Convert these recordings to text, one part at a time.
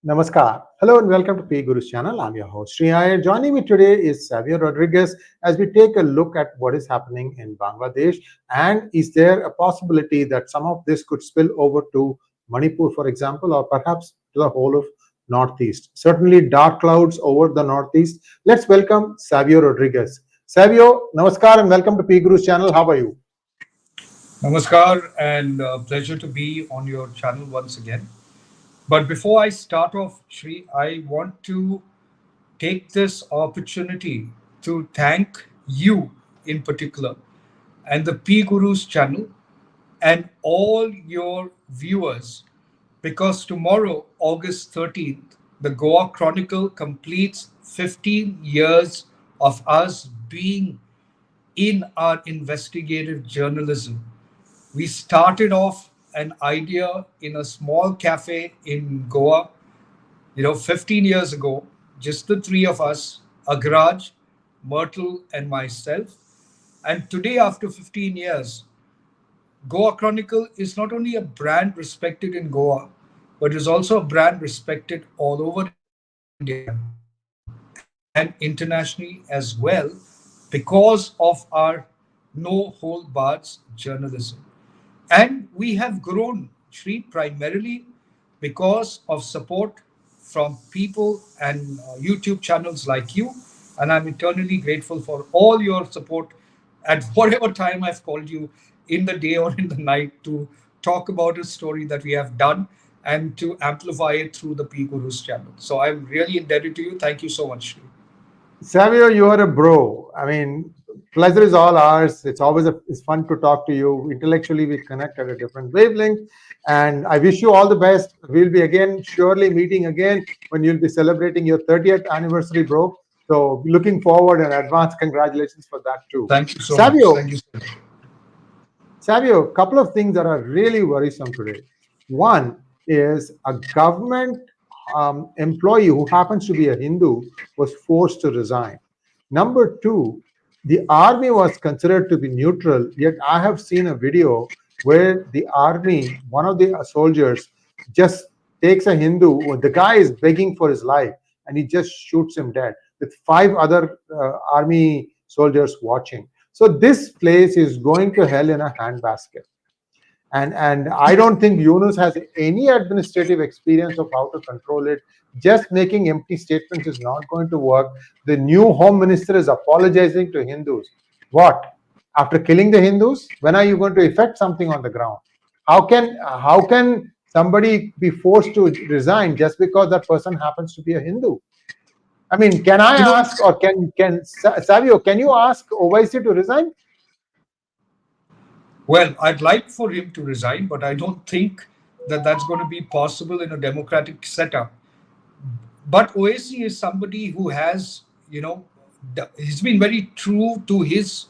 Namaskar. Hello and welcome to PGurus channel. I'm your host Sree Iyer. Joining me today is Savio Rodriguez as we take a look at what is happening in Bangladesh and is there a possibility that some of this could spill over to Manipur, for example, or perhaps to the whole of Northeast. Certainly dark clouds over the Northeast. Let's welcome Savio Rodriguez. Savio, Namaskar and welcome to PGurus channel. How are you? Namaskar and pleasure to be on your channel once again. But before I start off, Sri, I want to take this opportunity to thank you in particular and the PGurus channel and all your viewers because tomorrow, August 13th, the Goa Chronicle completes 15 years of us being in our investigative journalism. We started off an idea in a small cafe in Goa, 15 years ago, just the three of us, Agraj, Myrtle, and myself. And today, after 15 years, Goa Chronicle is not only a brand respected in Goa, but is also a brand respected all over India and internationally as well because of our no hold barred journalism. And we have grown, Sri, primarily because of support from people and YouTube channels like you. And I'm eternally grateful for all your support at whatever time I've called you in the day or in the night to talk about a story that we have done and to amplify it through the PGurus channel. So I'm really indebted to you. Thank you so much, Sri. Savio, you are a bro. I mean, pleasure is all ours. It's fun to talk to you. Intellectually, we connect at a different wavelength. And I wish you all the best. We'll be again, surely meeting again when you'll be celebrating your 30th anniversary, bro. So looking forward and advance congratulations for that too. Thank you so much. Savio, Thank you so much. Savio, a couple of things that are really worrisome today. One is a government employee who happens to be a Hindu was forced to resign. Number two, the army was considered to be neutral, yet I have seen a video where the army, one of the soldiers, just takes a Hindu, the guy is begging for his life, and he just shoots him dead with five other army soldiers watching. So this place is going to hell in a handbasket. And I don't think Yunus has any administrative experience of how to control it. Just making empty statements is not going to work. The new home minister is apologizing to Hindus. What? After killing the Hindus, when are you going to effect something on the ground? How can somebody be forced to resign just because that person happens to be a Hindu? I mean, can I You know, ask, or can Savio, can you ask Owaisi to resign? well, I'd like for him to resign, but I don't think that that's going to be possible in a democratic setup. But OAC is somebody who has, he's been very true to his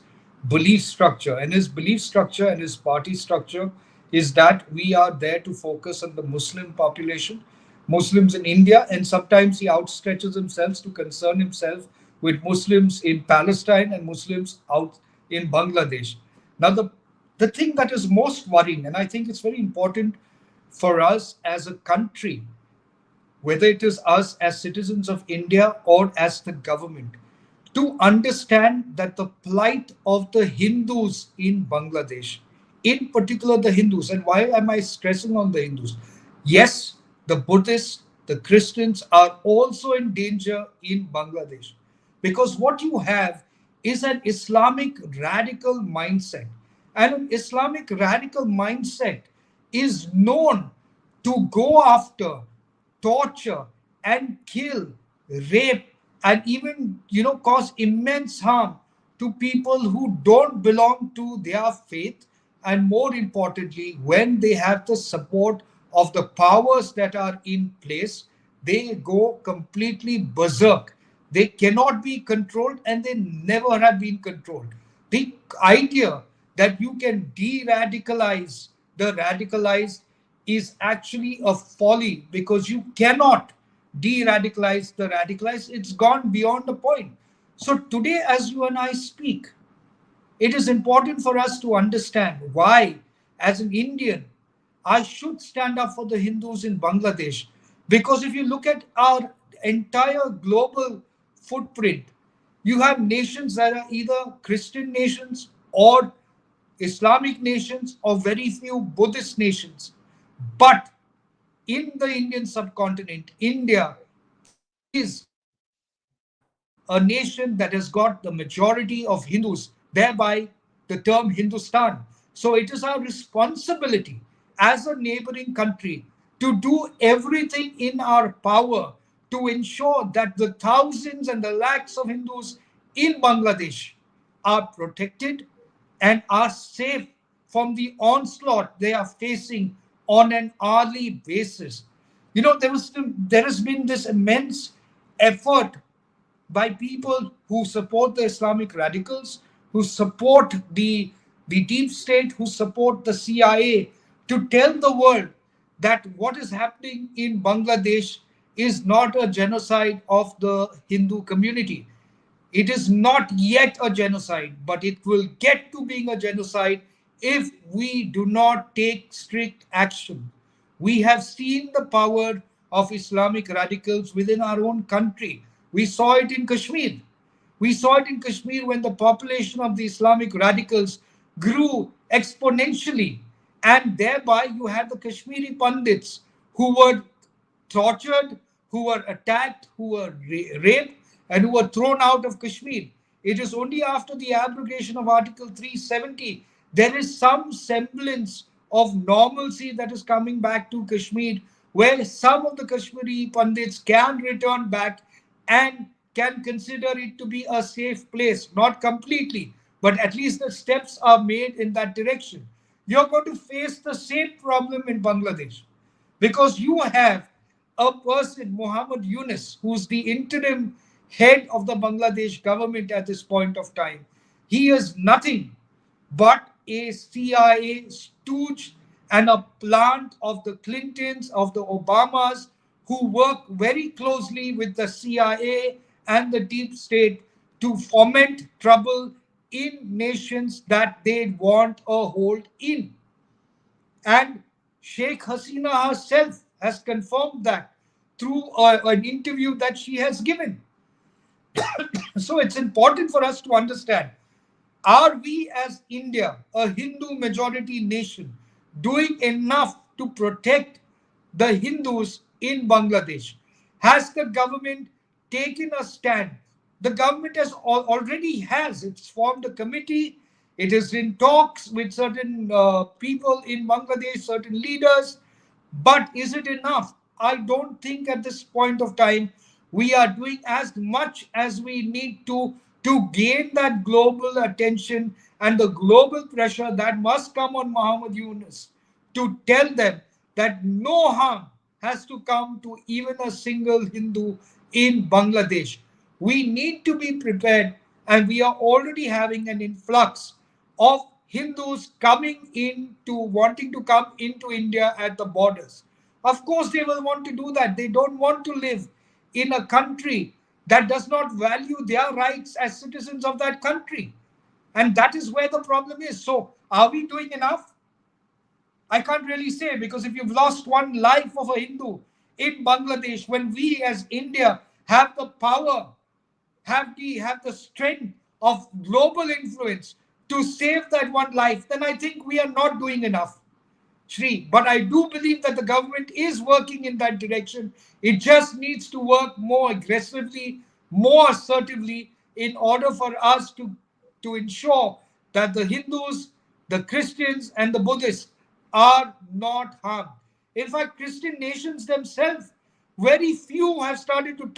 belief structure, and his belief structure and his party structure is that we are there to focus on the Muslim population, Muslims in India, and sometimes he outstretches himself to concern himself with Muslims in Palestine and Muslims out in Bangladesh. Now, the thing that is most worrying, and I think it's very important for us as a country, whether it is us as citizens of India or as the government, to understand that the plight of the Hindus in Bangladesh, in particular the Hindus, and why am I stressing on the Hindus? Yes, the Buddhists, the Christians are also in danger in Bangladesh because what you have is an Islamic radical mindset. And an Islamic radical mindset is known to go after, torture, and kill, rape, and even cause immense harm to people who don't belong to their faith, and more importantly, when they have the support of the powers that are in place, they go completely berserk. They cannot be controlled, and they never have been controlled. The idea that you can de-radicalize the radicalized is actually a folly because you cannot de-radicalize the radicalized. It's gone beyond the point. So today, as you and I speak, it is important for us to understand why, as an Indian, I should stand up for the Hindus in Bangladesh Because if you look at our entire global footprint, you have nations that are either Christian nations or Islamic nations or very few Buddhist nations. But in the Indian subcontinent, India is a nation that has got the majority of Hindus, thereby the term Hindustan. So it is our responsibility as a neighboring country to do everything in our power to ensure that the thousands and the lakhs of Hindus in Bangladesh are protected and are safe from the onslaught they are facing on an hourly basis. You know, there has been this immense effort by people who support the Islamic radicals, who support the deep state, who support the CIA, to tell the world that what is happening in Bangladesh is not a genocide of the Hindu community. It is not yet a genocide, but it will get to being a genocide if we do not take strict action. We have seen the power of Islamic radicals within our own country. We saw it in Kashmir. We saw it in Kashmir when the population of the Islamic radicals grew exponentially. And thereby you had the Kashmiri Pandits who were tortured, who were attacked, who were raped, and who were thrown out of Kashmir. It is only after the abrogation of Article 370 there is some semblance of normalcy that is coming back to Kashmir, where some of the Kashmiri Pandits can return back and can consider it to be a safe place. Not completely, but at least the steps are made in that direction. You're going to face the same problem in Bangladesh because you have a person, Muhammad Yunus, who's the interim head of the Bangladesh government at this point of time. He is nothing but a CIA stooge and a plant of the Clintons, of the Obamas, who work very closely with the CIA and the deep state to foment trouble in nations that they want a hold in. And Sheikh Hasina herself has confirmed that through an interview that she has given. So it's important for us to understand, are we as India, a Hindu majority nation, doing enough to protect the Hindus in Bangladesh? Has the government taken a stand? The government has already has. It's formed a committee. It is in talks with certain people in Bangladesh, certain leaders. But is it enough? I don't think at this point of time we are doing as much as we need to gain that global attention and the global pressure that must come on Muhammad Yunus to tell them that no harm has to come to even a single Hindu in Bangladesh. We need to be prepared, and we are already having an influx of Hindus coming into wanting to come into India at the borders. Of course, they will want to do that. They don't want to live in a country that does not value their rights as citizens of that country. And that is where the problem is. So, are we doing enough? I can't really say, because if you've lost one life of a Hindu in Bangladesh, when we as India have the power, have the strength of global influence to save that one life, then I think we are not doing enough, Sree. But I do believe that the government is working in that direction. It just needs to work more aggressively, more assertively, in order for us to ensure that the Hindus, the Christians, and the Buddhists are not harmed. In fact, Christian nations themselves, very few have started to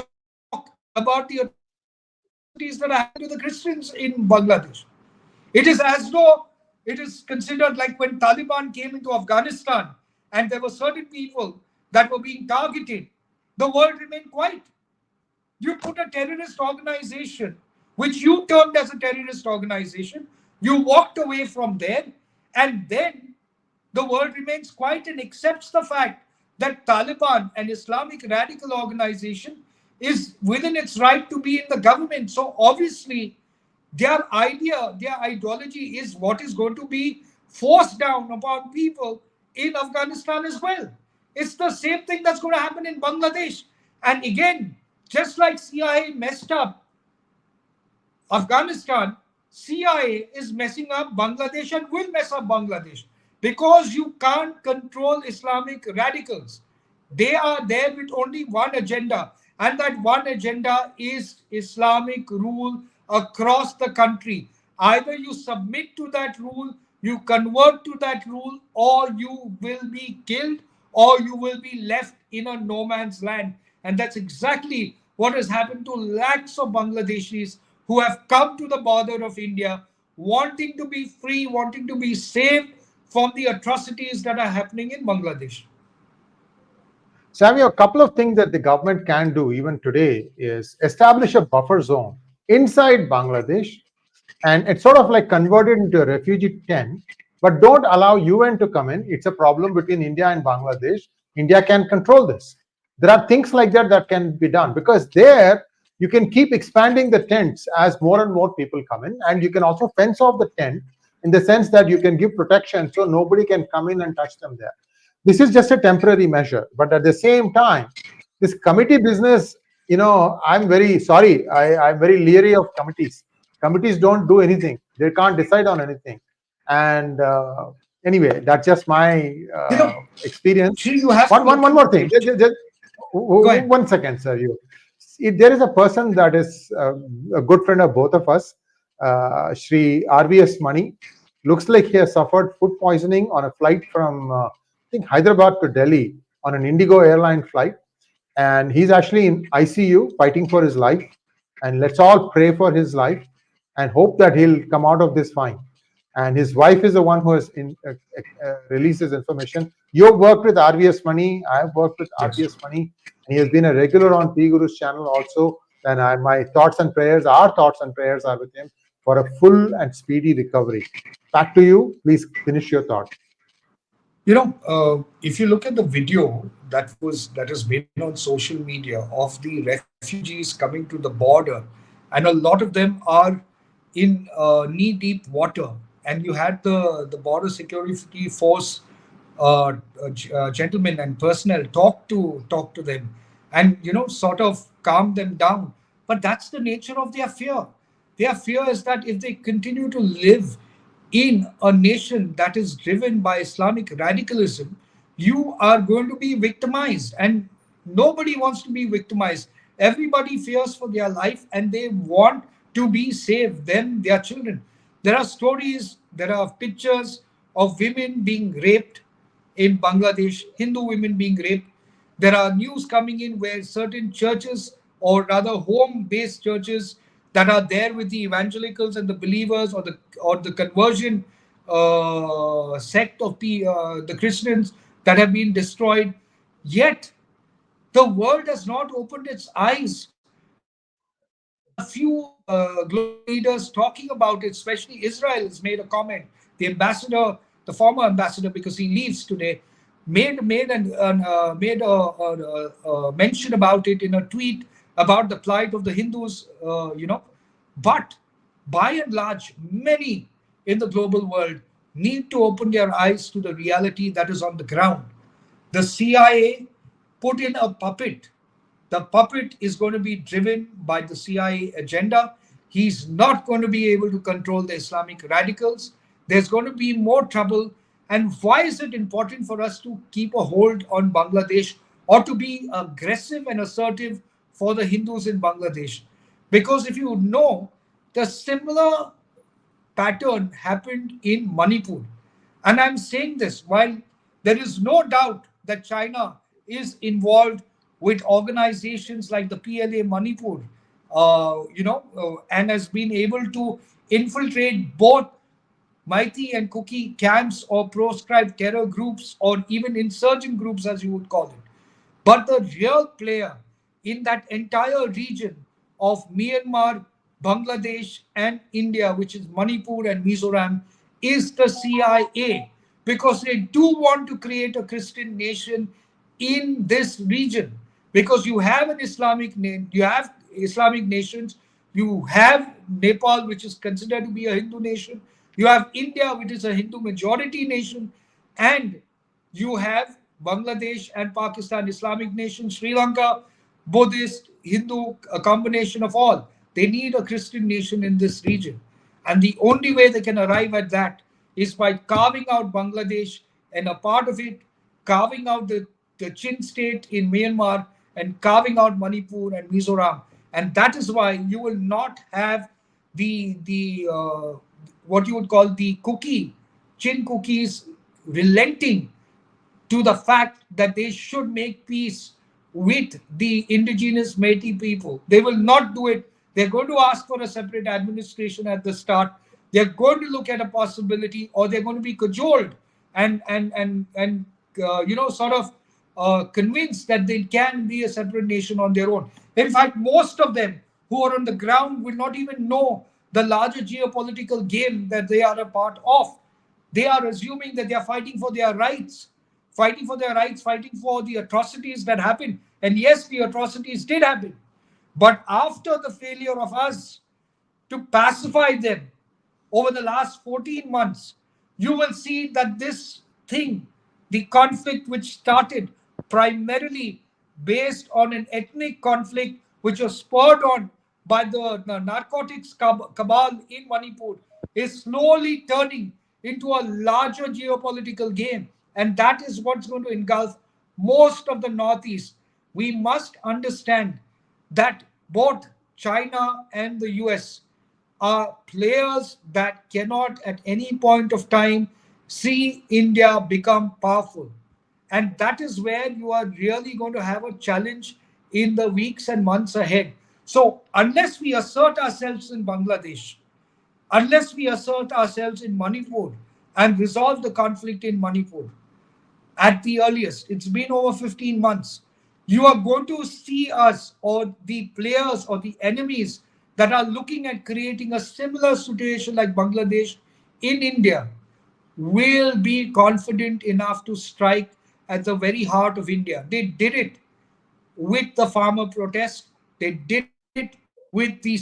talk about the atrocities that are happening to the Christians in Bangladesh. It is as though it is considered like when Taliban came into Afghanistan and there were certain people that were being targeted, the world remained quiet. You put a terrorist organization, which you termed as a terrorist organization, you walked away from there, and then the world remains quiet and accepts the fact that Taliban, an Islamic radical organization, is within its right to be in the government. So obviously, their idea, their ideology is what is going to be forced down upon people in Afghanistan as well. It's the same thing that's going to happen in Bangladesh. And again, just like CIA messed up Afghanistan, CIA is messing up Bangladesh and will mess up Bangladesh because you can't control Islamic radicals. They are there with only one agenda, and that one agenda is Islamic rule across the country. Either you submit to that rule, you convert to that rule, or you will be killed, or you will be left in a no man's land. And that's exactly what has happened to lakhs of Bangladeshis who have come to the border of India wanting to be free, wanting to be saved from the atrocities that are happening in Bangladesh. Savio, a couple of things that the government can do even today is establish a buffer zone inside Bangladesh, and it's sort of like converted into a refugee tent, but don't allow UN to come in. It's a problem between India and Bangladesh. India can control this. There are things like that that can be done, because there you can keep expanding the tents as more and more people come in, and you can also fence off the tent in the sense that you can give protection so nobody can come in and touch them there. This is just a temporary measure, but at the same time, this committee business, I'm very sorry, I'm very leery of committees. Committees don't do anything. They can't decide on anything. And anyway, that's just my experience. You have one more thing. Just, Go ahead. 1 second, sir. If there is a person that is a good friend of both of us, Sree 𝗤𝗏𝗍𝗔, looks like he has suffered food poisoning on a flight from I think Hyderabad to Delhi on an Indigo airline flight, and he's actually in ICU fighting for his life. And let's all pray for his life and hope that he'll come out of this fine. And his wife is the one who has released his information. You've worked with 𝗤𝗏𝗍𝗔. I've worked with 𝗤𝗏𝗍𝗔, and he has been a regular on PGurus channel also. And our thoughts and prayers are with him for a full and speedy recovery. Back to you. Please finish your thought. If you look at the video that has been on social media of the refugees coming to the border, and a lot of them are in knee-deep water, and you had the border security force gentlemen and personnel talk to them, and sort of calm them down. But that's the nature of their fear. Their fear is that if they continue to live in a nation that is driven by Islamic radicalism, you are going to be victimized, and nobody wants to be victimized. Everybody fears for their life, and they want to be saved, them, their children. There are stories, there are pictures of women being raped in Bangladesh, Hindu women being raped. There are news coming in where certain churches, or rather home-based churches, that are there with the evangelicals and the believers, or the conversion sect of the Christians, that have been destroyed. Yet the world has not opened its eyes. There are few global leaders talking about it, especially Israel has made a comment. The ambassador, the former ambassador, because he leaves today, made a mention about it in a tweet about the plight of the Hindus, But by and large, many in the global world need to open their eyes to the reality that is on the ground. The CIA put in a puppet. The puppet is going to be driven by the CIA agenda. He's not going to be able to control the Islamic radicals. There's going to be more trouble. And why is it important for us to keep a hold on Bangladesh, or to be aggressive and assertive for the Hindus in Bangladesh? Because if you know, the similar pattern happened in Manipur. And I'm saying this while there is no doubt that China is involved with organizations like the PLA Manipur, and has been able to infiltrate both Mighty and Cookie camps, or proscribed terror groups, or even insurgent groups, as you would call it. But the real player in that entire region of Myanmar, Bangladesh, and India, which is Manipur and Mizoram, is the CIA, because they do want to create a Christian nation in this region. Because you have an Islamic name, you have Islamic nations, you have Nepal, which is considered to be a Hindu nation, you have India, which is a Hindu majority nation, and you have Bangladesh and Pakistan, Islamic nation, Sri Lanka, Buddhist, Hindu, a combination of all. They need a Christian nation in this region. And the only way they can arrive at that is by carving out Bangladesh and a part of it, carving out the Chin state in Myanmar and carving out Manipur and Mizoram. And that is why you will not have the what you would call the Chin cookies relenting to the fact that they should make peace with the indigenous Métis people. They will not do it. They're going to ask for a separate administration at the start. They're going to look at a possibility, or they're going to be cajoled and sort of convinced that they can be a separate nation on their own. In fact, most of them who are on the ground will not even know the larger geopolitical game that they are a part of. They are assuming that they are fighting for their rights, fighting for the atrocities that happened. And yes, the atrocities did happen. But after the failure of us to pacify them over the last 14 months, you will see that this thing, the conflict which started primarily based on an ethnic conflict, which was spurred on by the narcotics cabal in Manipur, is slowly turning into a larger geopolitical game. And that is what's going to engulf most of the Northeast. We must understand that both China and the US are players that cannot at any point of time see India become powerful. And that is where you are really going to have a challenge in the weeks and months ahead. So unless we assert ourselves in Bangladesh, unless we assert ourselves in Manipur and resolve the conflict in Manipur, at the earliest, it's been over 15 months, you are going to see us, or the players or the enemies that are looking at creating a similar situation like Bangladesh in India, will be confident enough to strike at the very heart of India. They did it with the farmer protest. They did it with the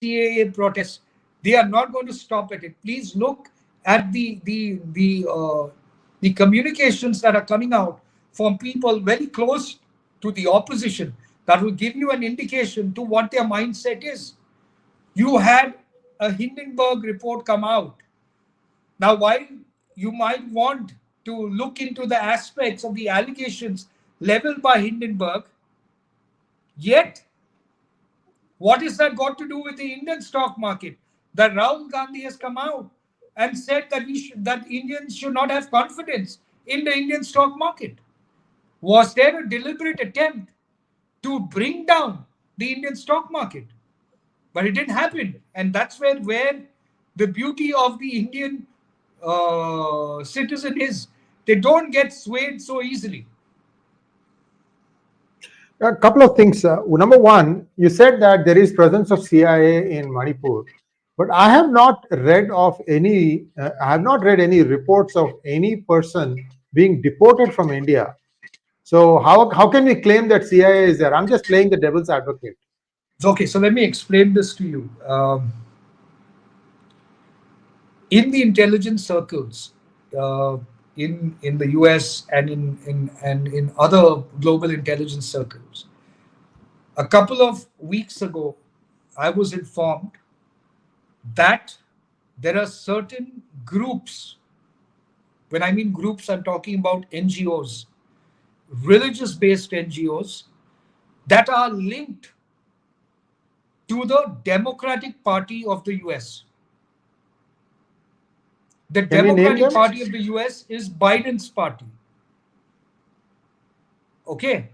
CAA protest. They are not going to stop at it. Please look at the communications that are coming out from people very close to the opposition that will give you an indication to what their mindset is. You had a Hindenburg report come out. Now, while you might want to look into the aspects of the allegations leveled by Hindenburg, yet what has that got to do with the Indian stock market? That Rahul Gandhi has come out and said that that Indians should not have confidence in the Indian stock market. Was there a deliberate attempt to bring down the Indian stock market? But it didn't happen. And that's where the beauty of the Indian citizen is. They don't get swayed so easily. A couple of things. Number one, you said that there is presence of CIA in Manipur, but I have not read of any. I have not read any reports of any person being deported from India. So how can we claim that CIA is there? I'm just playing the devil's advocate. Okay, so let me explain this to you. In the intelligence circles, in the US and in other global intelligence circles, a couple of weeks ago, I was informed that there are certain groups. When I mean groups, I'm talking about NGOs, religious-based NGOs, that are linked to the Democratic Party of the US. The Democratic Party of the US is Biden's party. Okay,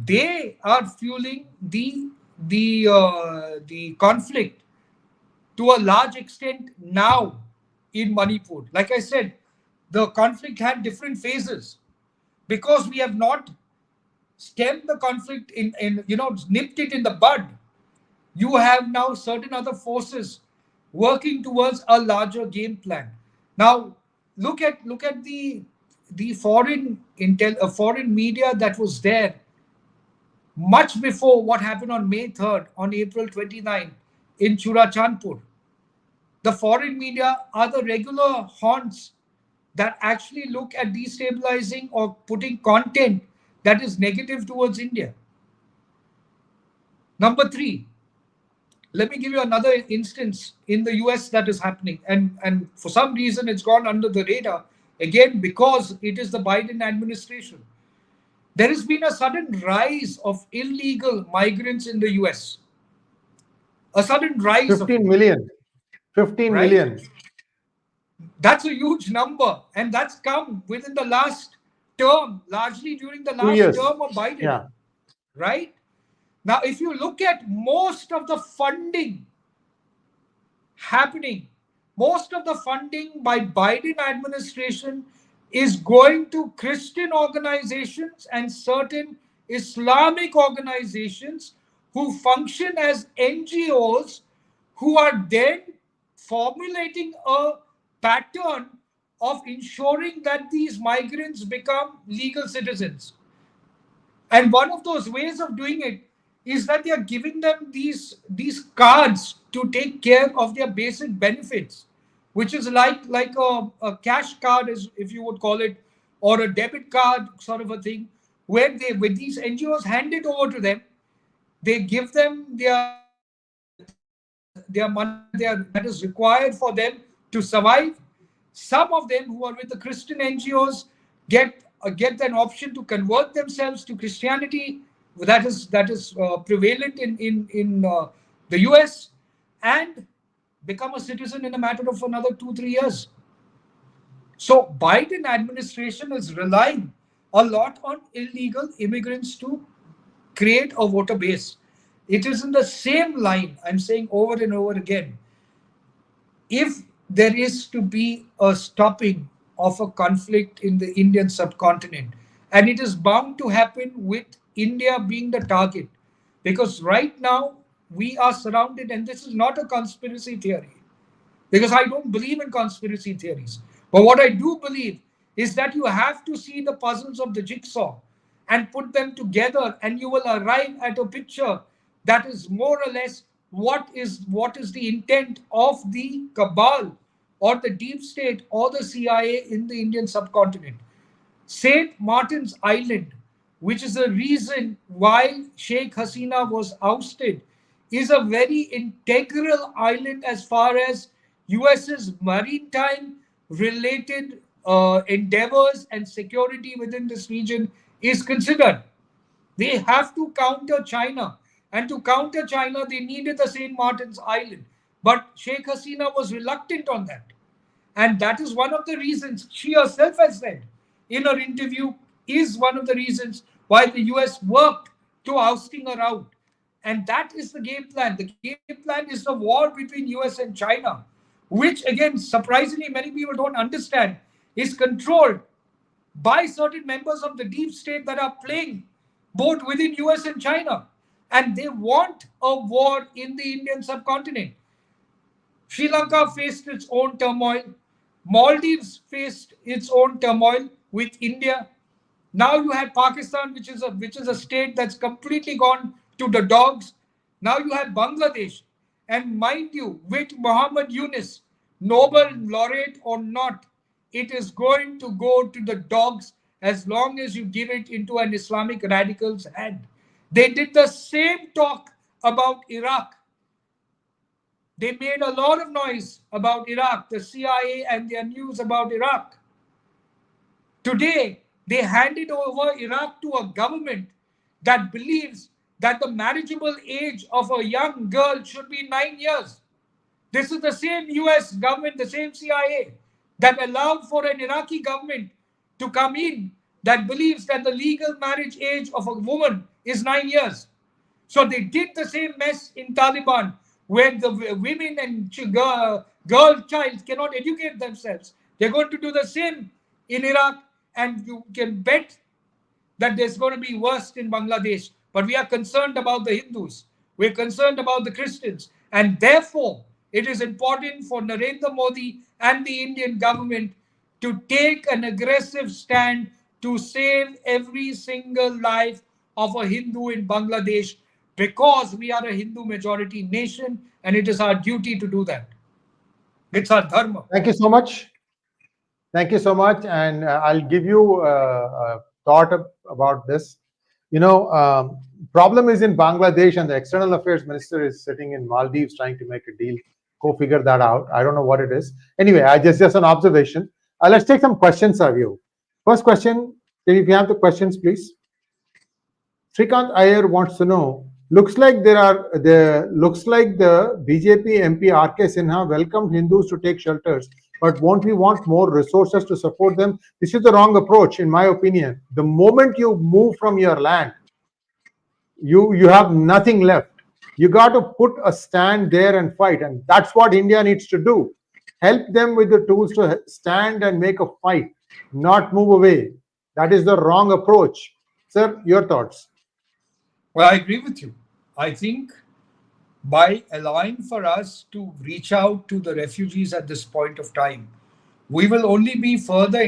they are fueling the conflict to a large extent now in Manipur. Like I said, the conflict had different phases because we have not stemmed the conflict nipped it in the bud. You have now certain other forces working towards a larger game plan. Now, look at the foreign media that was there much before what happened on May 3rd, on April 29th in Churachandpur. The foreign media are the regular haunts that actually look at destabilizing or putting content that is negative towards India. Number three, let me give you another instance in the US that is happening. And for some reason, it's gone under the radar, again, because it is the Biden administration. There has been a sudden rise of illegal migrants in the US. A sudden rise 15 million. 15 right? million. That's a huge number. And that's come within the last term, largely during the 2 last years. term of Biden. Yeah. Right? Now, if you look at most of the funding happening, most of the funding by Biden administration is going to Christian organizations and certain Islamic organizations who function as NGOs, who are then formulating a pattern of ensuring that these migrants become legal citizens. And one of those ways of doing it is that they are giving them these cards to take care of their basic benefits, which is like a cash card, as if you would call it, or a debit card sort of a thing, where they, with these NGOs, hand it over to them. They give them their money that is required for them to survive. Some of them who are with the Christian NGOs get an option to convert themselves to Christianity that is prevalent in the US, and become a citizen in a matter of another 2-3 years. So Biden administration is relying a lot on illegal immigrants to create a voter base. It is in the same line, I'm saying over and over again. If there is to be a stopping of a conflict in the Indian subcontinent, and it is bound to happen with India being the target, because right now we are surrounded, and this is not a conspiracy theory, because I don't believe in conspiracy theories. But what I do believe is that you have to see the puzzles of the jigsaw and put them together, and you will arrive at a picture that is more or less what is the intent of the cabal or the deep state or the CIA in the Indian subcontinent. St. Martin's Island, which is the reason why Sheikh Hasina was ousted, is a very integral island as far as US's maritime related endeavors and security within this region is considered. They have to counter China. And to counter China, they needed the St. Martin's Island. But Sheikh Hasina was reluctant on that. And that is one of the reasons, she herself has said in her interview, is one of the reasons why the US worked to ousting her out. And that is the game plan. The game plan is the war between US and China, which, again, surprisingly, many people don't understand, is controlled by certain members of the deep state that are playing both within US and China. And they want a war in the Indian subcontinent. Sri Lanka faced its own turmoil. Maldives faced its own turmoil with India. Now you have Pakistan, which is a state that's completely gone to the dogs. Now you have Bangladesh. And mind you, with Muhammad Yunus, Nobel laureate or not, it is going to go to the dogs as long as you give it into an Islamic radical's hand. They did the same talk about Iraq. They made a lot of noise about Iraq, the CIA and their news about Iraq. Today, they handed over Iraq to a government that believes that the marriageable age of a young girl should be 9 years. This is the same US government, the same CIA that allowed for an Iraqi government to come in that believes that the legal marriage age of a woman is 9 years. So they did the same mess in Taliban, where the women and girl child cannot educate themselves. They're going to do the same in Iraq, and you can bet that there's going to be worse in Bangladesh. But we are concerned about the Hindus. We're concerned about the Christians. And therefore, it is important for Narendra Modi and the Indian government to take an aggressive stand to save every single life of a Hindu in Bangladesh, because we are a Hindu majority nation, and it is our duty to do that. It's our dharma. Thank you so much. Thank you so much. And I'll give you a thought about this. Problem is in Bangladesh, and the External Affairs Minister is sitting in Maldives trying to make a deal. Go figure that out. I don't know what it is. Anyway, just an observation. Let's take some questions, Savio. First question, if you have the questions, please. Srikant Iyer wants to know, looks like the BJP MP RK Sinha welcomed Hindus to take shelters, but won't we want more resources to support them? This is the wrong approach, in my opinion. The moment you move from your land, you have nothing left. You got to put a stand there and fight, and that's what India needs to do. Help them with the tools to stand and make a fight, not move away. That is the wrong approach. Sir, your thoughts? Well, I agree with you. I think by allowing for us to reach out to the refugees at this point of time, we will only be further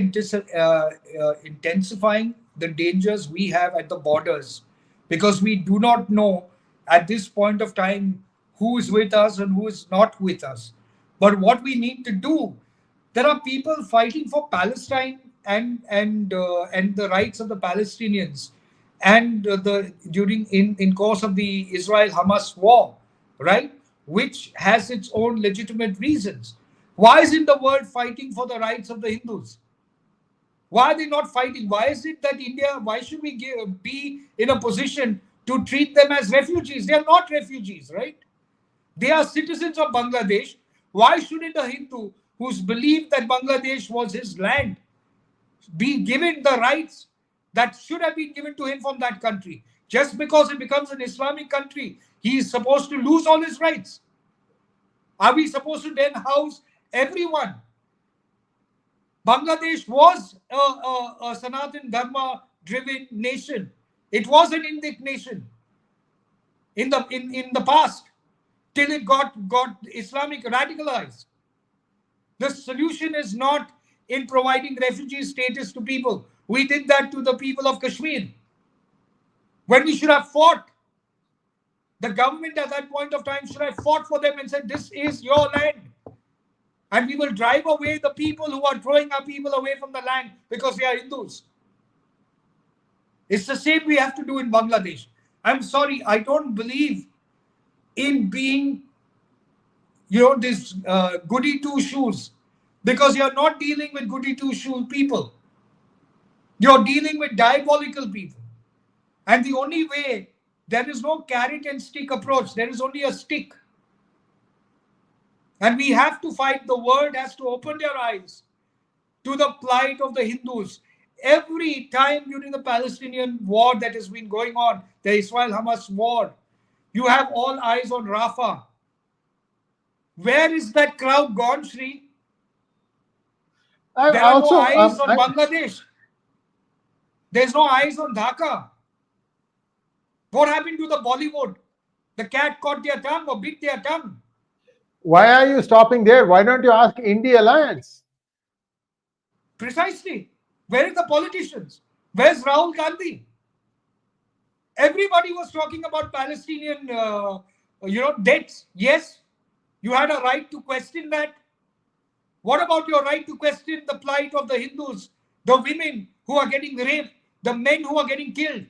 intensifying the dangers we have at the borders, because we do not know at this point of time who is with us and who is not with us. But what we need to do, there are people fighting for Palestine and the rights of the Palestinians, and in course of the Israel-Hamas war, right, which has its own legitimate reasons. Why isn't the world fighting for the rights of the Hindus? Why are they not fighting? Why is it that India, why should we be in a position to treat them as refugees? They are not refugees, right? They are citizens of Bangladesh. Why shouldn't a Hindu who's believed that Bangladesh was his land be given the rights that should have been given to him from that country? Just because it becomes an Islamic country, he is supposed to lose all his rights. Are we supposed to then house everyone? Bangladesh was a Sanatan Dharma driven nation. It was an Indic nation in the past, till it got Islamic radicalized. The solution is not in providing refugee status to people. We did that to the people of Kashmir, when we should have fought. The government at that point of time should have fought for them and said, this is your land, and we will drive away the people who are throwing our people away from the land because they are Hindus. It's the same we have to do in Bangladesh. I'm sorry, I don't believe in being, this goody two shoes, because you're not dealing with goody two shoe people. You're dealing with diabolical people. And the only way, there is no carrot and stick approach. There is only a stick. And we have to fight. The world has to open their eyes to the plight of the Hindus. Every time during the Palestinian war that has been going on, the Israel-Hamas war, you have all eyes on Rafah. Where is that crowd gone, Sree? There are no eyes on Bangladesh. There's no eyes on Dhaka. What happened to the Bollywood? The cat caught their tongue or bit their tongue. Why are you stopping there? Why don't you ask India Alliance? Precisely. Where are the politicians? Where's Rahul Gandhi? Everybody was talking about Palestinian, debts. Yes, you had a right to question that. What about your right to question the plight of the Hindus, the women who are getting raped, the men who are getting killed?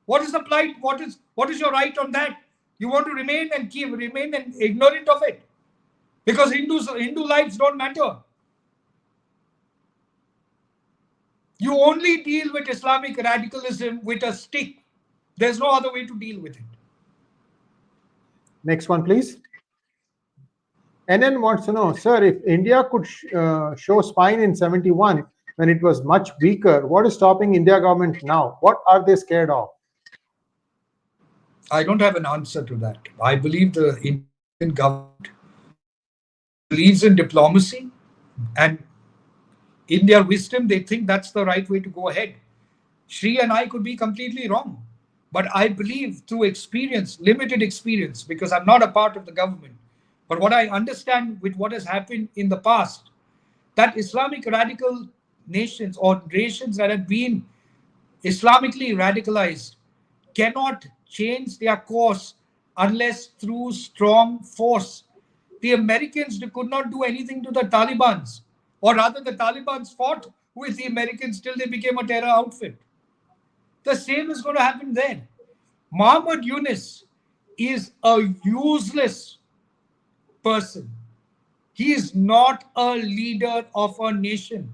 What is the plight? What is your right on that? You want to remain ignorant of it because Hindu lives don't matter. You only deal with Islamic radicalism with a stick. There's no other way to deal with it. Next one, please. NN wants to know, sir, if India could show spine in 71 when it was much weaker, what is stopping India government now? What are they scared of? I don't have an answer to that. I believe the Indian government believes in diplomacy, and in their wisdom, they think that's the right way to go ahead. Sree and I could be completely wrong. But I believe through experience, limited experience, because I'm not a part of the government, but what I understand with what has happened in the past, that Islamic radical nations or nations that have been Islamically radicalized cannot change their course unless through strong force. The Americans could not do anything to the Taliban Or rather, the Taliban fought with the Americans till they became a terror outfit. The same is going to happen then. Muhammad Yunus is a useless person. He is not a leader of a nation.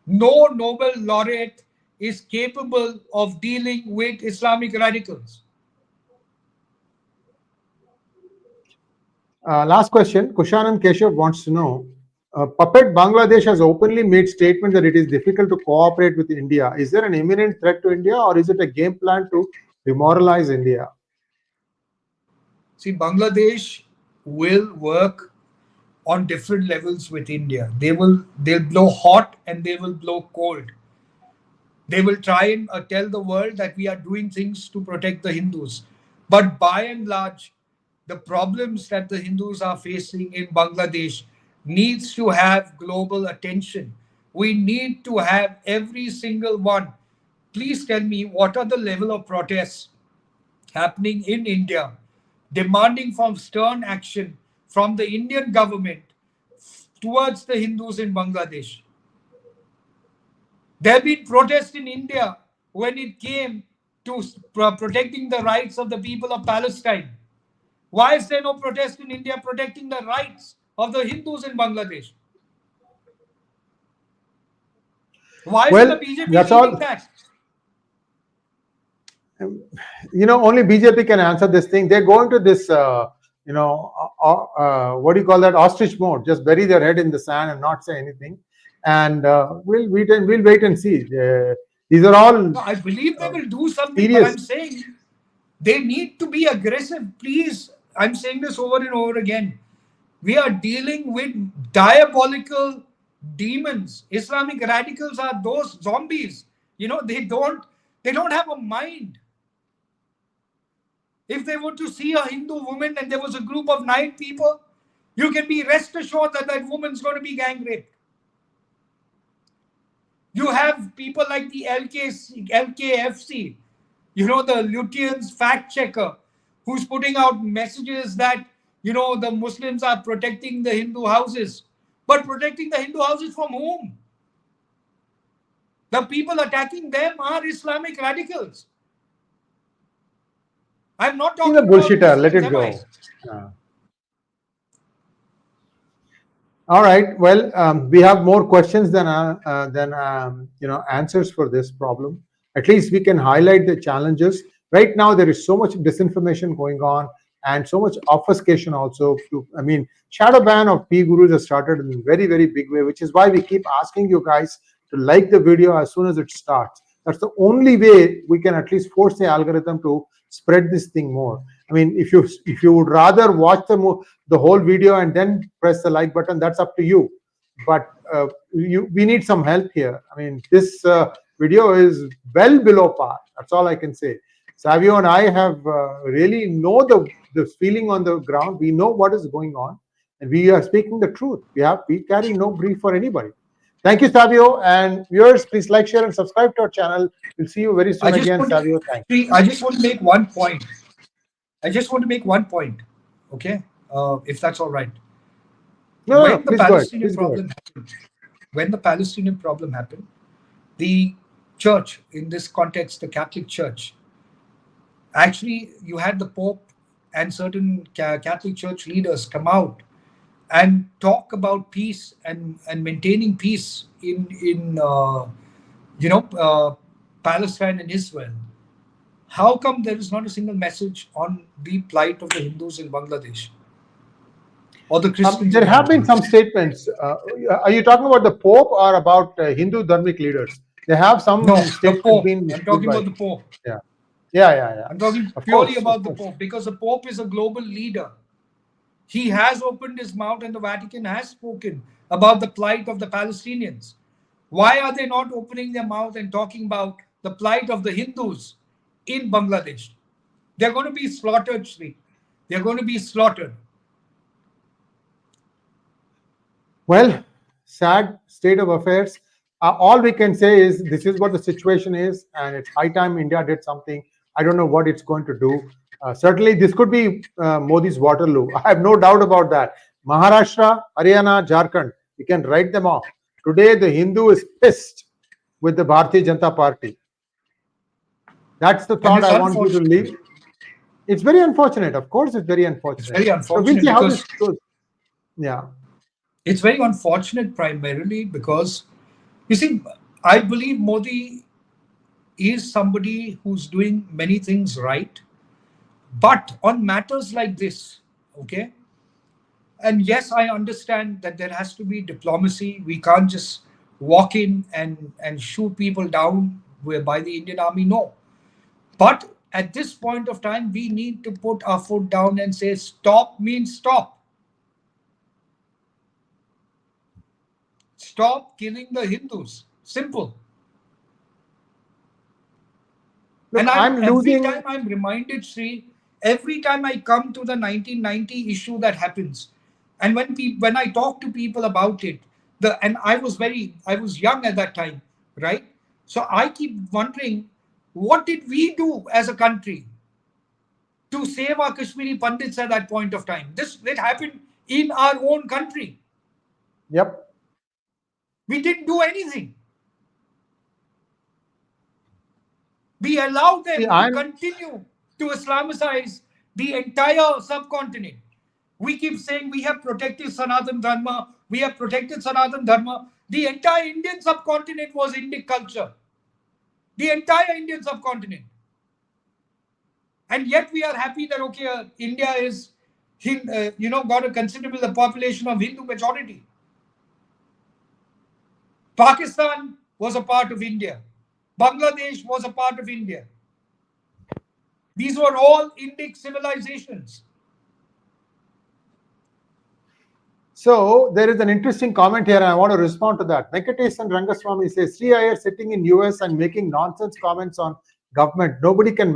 No Nobel laureate is capable of dealing with Islamic radicals. Last question. Kushanan Keshav wants to know, Puppet Bangladesh has openly made statement that it is difficult to cooperate with India. Is there an imminent threat to India, or is it a game plan to demoralize India? See, Bangladesh will work on different levels with India. They'll blow hot and they will blow cold. They will try and tell the world that we are doing things to protect the Hindus. But by and large, the problems that the Hindus are facing in Bangladesh needs to have global attention. We need to have every single one. Please tell me, what are the level of protests happening in India, demanding from stern action from the Indian government towards the Hindus in Bangladesh? There have been protests in India when it came to protecting the rights of the people of Palestine. Why is there no protest in India protecting the rights of the Hindus in Bangladesh? Why is the BJP leading that? Only BJP can answer this thing. They're going to this, what do you call that? Ostrich mode. Just bury their head in the sand and not say anything. And we'll wait and see. These are all. No, I believe they will do something, but I'm saying they need to be aggressive. Please, I'm saying this over and over again. We are dealing with diabolical demons. Islamic radicals are those zombies. They don't have a mind. If they were to see a Hindu woman and there was a group of 9 people, you can be rest assured that that woman's going to be gang raped. You have people like the 𝗟𝗂𝘅, the Lutyens fact checker, who's putting out messages that, the Muslims are protecting the Hindu houses. But protecting the Hindu houses from whom? The people attacking them are Islamic radicals. I'm not talking about bullshitter. Let it go. All right. Well, we have more questions than answers for this problem. At least we can highlight the challenges. Right now, there is so much disinformation going on and so much obfuscation also. Shadow ban of PGurus has started in a very, very big way, which is why we keep asking you guys to like the video as soon as it starts. That's the only way we can at least force the algorithm to spread this thing more. If you would rather watch the whole video and then press the like button, that's up to you. But we need some help here. This video is well below par. That's all I can say. Savio and I have really know the feeling on the ground. We know what is going on, and we are speaking the truth. We carry no brief for anybody. Thank you, Savio, and viewers, please like, share, and subscribe to our channel. We'll see you very soon again, Savio. Thank you. I just want to make one point. Okay, if that's all right. When the Palestinian problem happened, the church, in this context, the Catholic Church, actually, you had the Pope and certain Catholic Church leaders come out and talk about peace and maintaining peace in Palestine and Israel. How come there is not a single message on the plight of the Hindus in Bangladesh or the Christians? There have been some statements. Are you talking about the Pope or about Hindu dharmic leaders? They have some. No, the Pope. I'm talking about the Pope. Yeah. I'm talking purely about the Pope, because the Pope is a global leader. He has opened his mouth and the Vatican has spoken about the plight of the Palestinians. Why are they not opening their mouth and talking about the plight of the Hindus in Bangladesh? They're going to be slaughtered, Sree. They're going to be slaughtered. Well, sad state of affairs. All we can say is this is what the situation is, and it's high time India did something. I don't know what it's going to do. Certainly, this could be Modi's Waterloo. I have no doubt about that. Maharashtra, Haryana, Jharkhand, You can write them off. Today, the Hindu is pissed with the Bharatiya Janata Party. That's the thought I want you to leave. It's very unfortunate. Of course, it's very unfortunate. It's very unfortunate. So we'll see how this goes. Yeah. It's very unfortunate primarily because, you see, I believe Modi is somebody who's doing many things right. But on matters like this, okay, and yes, I understand that there has to be diplomacy. We can't just walk in and shoot people down by the Indian Army. No. But at this point of time, we need to put our foot down and say stop means stop. Stop killing the Hindus. Simple. Look, and every time I'm reminded, Sree, every time I come to the 1990 issue that happens, and when I talk to people about it, and I was young at that time, right? So I keep wondering, what did we do as a country to save our Kashmiri Pandits at that point of time? It happened in our own country. Yep. We didn't do anything. We allowed them to continue to Islamicize the entire subcontinent. We keep saying we have protected Sanatan Dharma, we have protected Sanatan Dharma. The entire Indian subcontinent was Indic culture. The entire Indian subcontinent. And yet we are happy that, okay, India is, got a considerable population of Hindu majority. Pakistan was a part of India. Bangladesh was a part of India. These were all Indic civilizations. So there is an interesting comment here, and I want to respond to that. Venkatesan Rangaswamy says, Sree Iyer sitting in US and making nonsense comments on government. Nobody can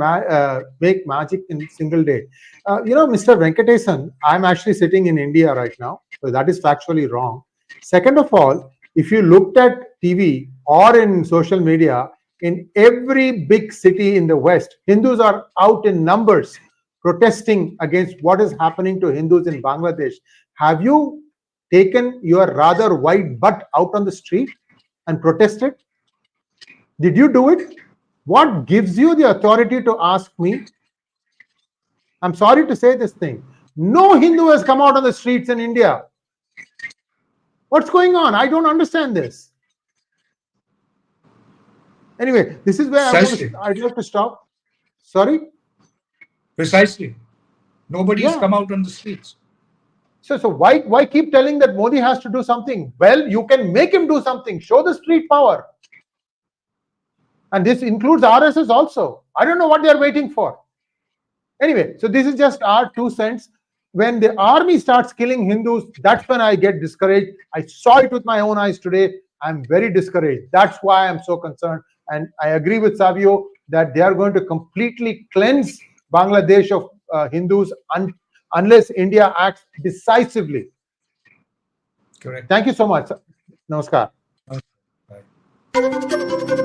make magic in a single day. Mr. Venkatesan, I'm actually sitting in India right now, so that is factually wrong. Second of all, if you looked at TV or in social media, in every big city in the West, Hindus are out in numbers protesting against what is happening to Hindus in Bangladesh. Have you taken your rather white butt out on the street and protested? Did you do it? What gives you the authority to ask me? I'm sorry to say this thing. No Hindu has come out on the streets in India. What's going on? I don't understand this. Anyway, this is where I'd like to stop. Sorry? Precisely. Nobody's come out on the streets. So why keep telling that Modi has to do something? Well, you can make him do something. Show the street power. And this includes RSS also. I don't know what they are waiting for. Anyway, so this is just our 2 cents. When the army starts killing Hindus, that's when I get discouraged. I saw it with my own eyes today. I'm very discouraged. That's why I'm so concerned. And I agree with Savio that they are going to completely cleanse Bangladesh of Hindus unless India acts decisively. Correct. Thank you so much. Namaskar. Bye.